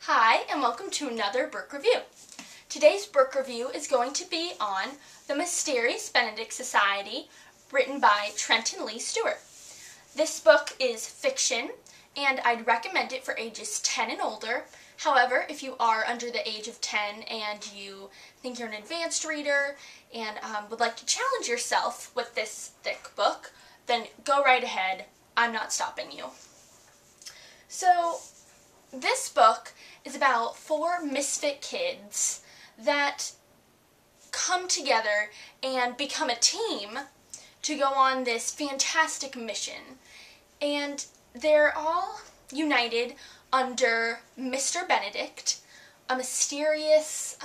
Hi, and welcome to another book review. Today's book review is going to be on The Mysterious Benedict Society, written by Trenton Lee Stewart. This book is fiction, and I'd recommend it for ages 10 and older. However, if you are under the age of 10 and you think you're an advanced reader and would like to challenge yourself with this thick book, then go right ahead. I'm not stopping you. So, this book is about 4 misfit kids that come together and become a team to go on this fantastic mission. And they're all united under Mr. Benedict, a mysterious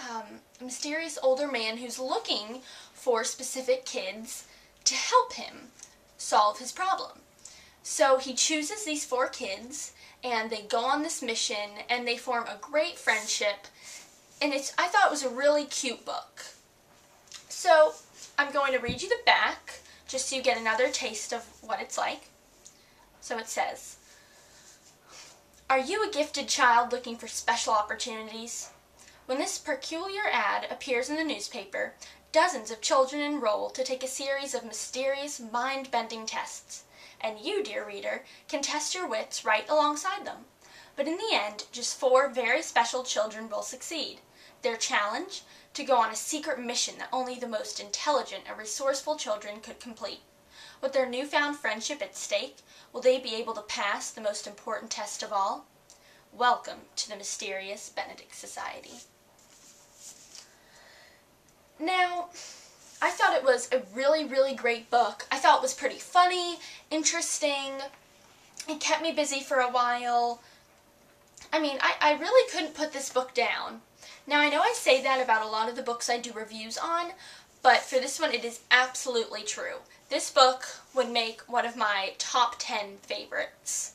older man who's looking for specific kids to help him solve his problem. So he chooses these 4 kids, and they go on this mission, and they form a great friendship, and I thought it was a really cute book. So I'm going to read you the back, just so you get another taste of what it's like. So it says, "Are you a gifted child looking for special opportunities? When this peculiar ad appears in the newspaper, dozens of children enroll to take a series of mysterious, mind-bending tests. And you, dear reader, can test your wits right alongside them. But in the end, just 4 very special children will succeed. Their challenge? To go on a secret mission that only the most intelligent and resourceful children could complete. With their newfound friendship at stake, will they be able to pass the most important test of all? Welcome to the Mysterious Benedict Society." Now, I thought it was a really great book. I thought it was pretty funny, interesting. It kept me busy for a while. I mean, I really couldn't put this book down. Now, I know I say that about a lot of the books I do reviews on, but for this one, it is absolutely true. This book would make one of my top 10 favorites.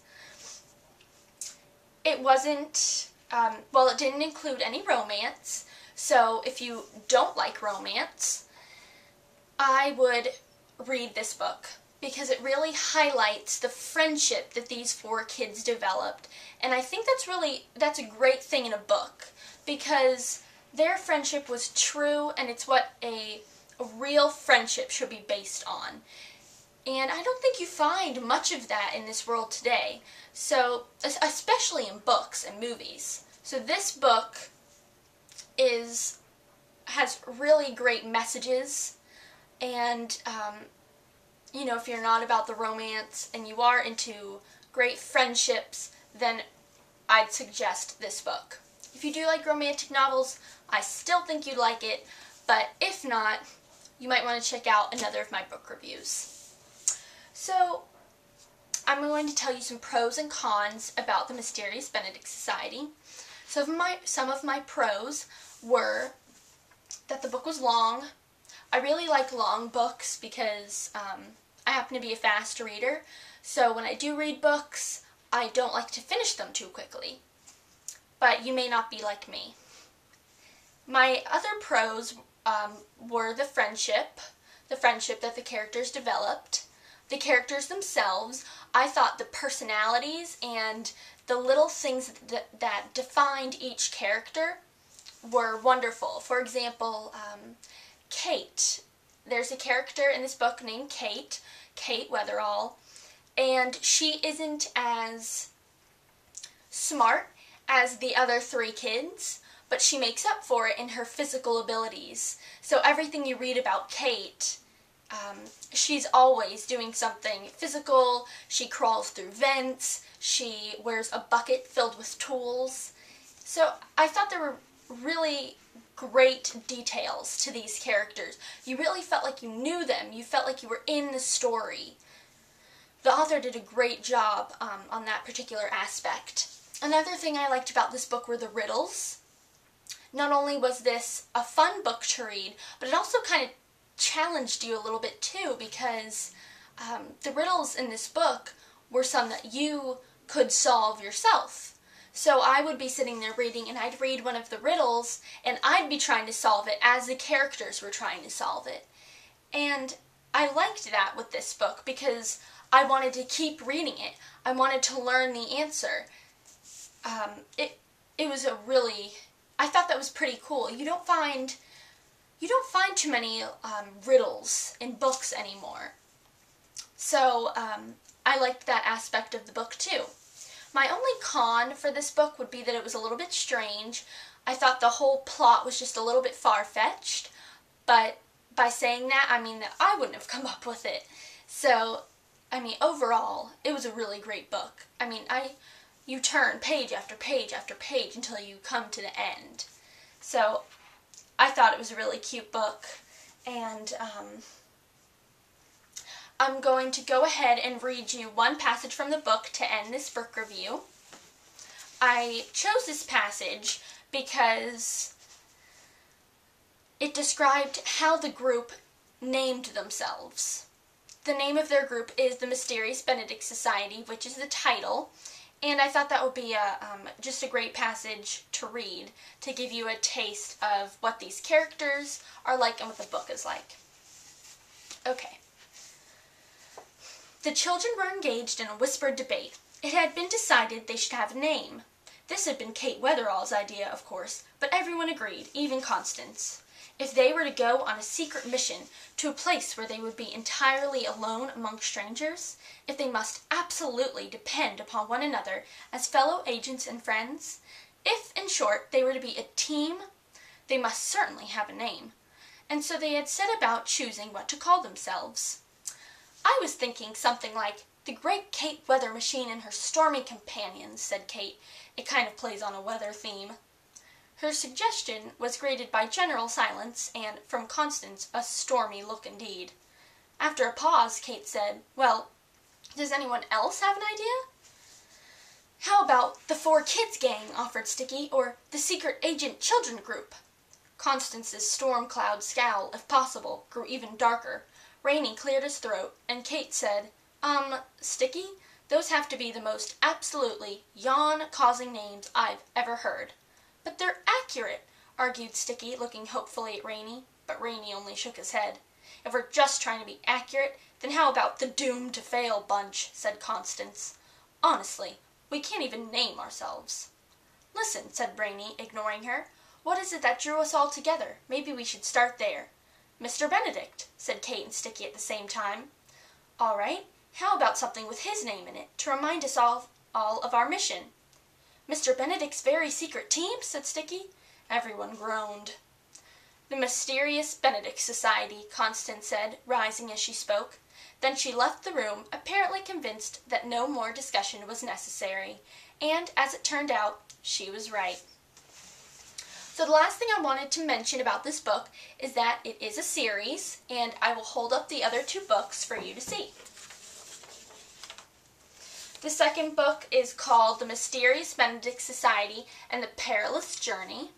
It wasn't, it didn't include any romance, so if you don't like romance, I would read this book because it really highlights the friendship that these 4 kids developed. And I think that's a great thing in a book because their friendship was true, and it's what a real friendship should be based on. And I don't think you find much of that in this world today, so especially in books and movies. So this book has really great messages. And, if you're not about the romance and you are into great friendships, then I'd suggest this book. If you do like romantic novels, I still think you'd like it, but if not, you might want to check out another of my book reviews. So, I'm going to tell you some pros and cons about the Mysterious Benedict Society. So some of my pros were that the book was long. I really like long books because I happen to be a fast reader, so when I do read books, I don't like to finish them too quickly. But you may not be like me. My other pros were the friendship that the characters developed. The characters themselves, I thought the personalities and the little things that defined each character were wonderful. For example, Kate. There's a character in this book named Kate Weatherall, and she isn't as smart as the other 3 kids, but she makes up for it in her physical abilities. So everything you read about Kate, she's always doing something physical. She crawls through vents, she wears a bucket filled with tools. So I thought there were really great details to these characters. You really felt like you knew them. You felt like you were in the story. The author did a great job on that particular aspect. Another thing I liked about this book were the riddles. Not only was this a fun book to read, but it also kind of challenged you a little bit too, because the riddles in this book were some that you could solve yourself. So I would be sitting there reading, and I'd read one of the riddles, and I'd be trying to solve it as the characters were trying to solve it. And I liked that with this book because I wanted to keep reading it. I wanted to learn the answer. it was I thought that was pretty cool. You don't find too many riddles in books anymore. So I liked that aspect of the book too. My only con for this book would be that it was a little bit strange. I thought the whole plot was just a little bit far-fetched, but by saying that, I mean that I wouldn't have come up with it. So, I mean, overall, it was a really great book. I mean, you turn page after page after page until you come to the end. So, I thought it was a really cute book, and I'm going to go ahead and read you one passage from the book to end this book review. I chose this passage because it described how the group named themselves. The name of their group is the Mysterious Benedict Society, which is the title, and I thought that would be just a great passage to read to give you a taste of what these characters are like and what the book is like. Okay. The children were engaged in a whispered debate. It had been decided they should have a name. This had been Kate Weatherall's idea, of course, but everyone agreed, even Constance. If they were to go on a secret mission to a place where they would be entirely alone among strangers, if they must absolutely depend upon one another as fellow agents and friends, if, in short, they were to be a team, they must certainly have a name. And so they had set about choosing what to call themselves. I was thinking something like, "The Great Kate Weather Machine and Her Stormy Companions," said Kate. It kind of plays on a weather theme. Her suggestion was greeted by general silence and, from Constance, a stormy look indeed. After a pause, Kate said, "Well, does anyone else have an idea?" "How about the Four Kids Gang," offered Sticky, "or the Secret Agent Children Group?" Constance's storm cloud scowl, if possible, grew even darker. Rainey cleared his throat, and Kate said, Sticky, those have to be the most absolutely yawn-causing names I've ever heard." "But they're accurate," argued Sticky, looking hopefully at Rainey, but Rainey only shook his head. "If we're just trying to be accurate, then how about the Doomed to Fail bunch?" said Constance. "Honestly, we can't even name ourselves." "Listen," said Rainey, ignoring her. "What is it that drew us all together? Maybe we should start there." "Mr. Benedict," said Kate and Sticky at the same time. "All right, how about something with his name in it, to remind us all of our mission?" "Mr. Benedict's very secret team?" said Sticky. Everyone groaned. "The Mysterious Benedict Society," Constance said, rising as she spoke. Then she left the room, apparently convinced that no more discussion was necessary, and, as it turned out, she was right. So the last thing I wanted to mention about this book is that it is a series, and I will hold up the other two books for you to see. The second book is called The Mysterious Benedict Society and the Perilous Journey.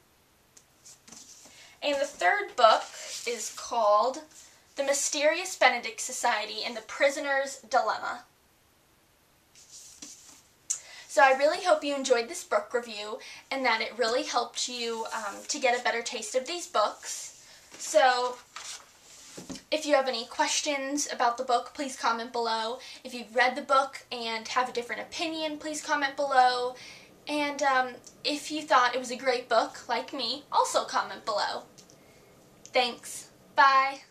And the third book is called The Mysterious Benedict Society and the Prisoner's Dilemma. So I really hope you enjoyed this book review and that it really helped you to get a better taste of these books. So if you have any questions about the book, please comment below. If you've read the book and have a different opinion, please comment below. And if you thought it was a great book, like me, also comment below. Thanks. Bye.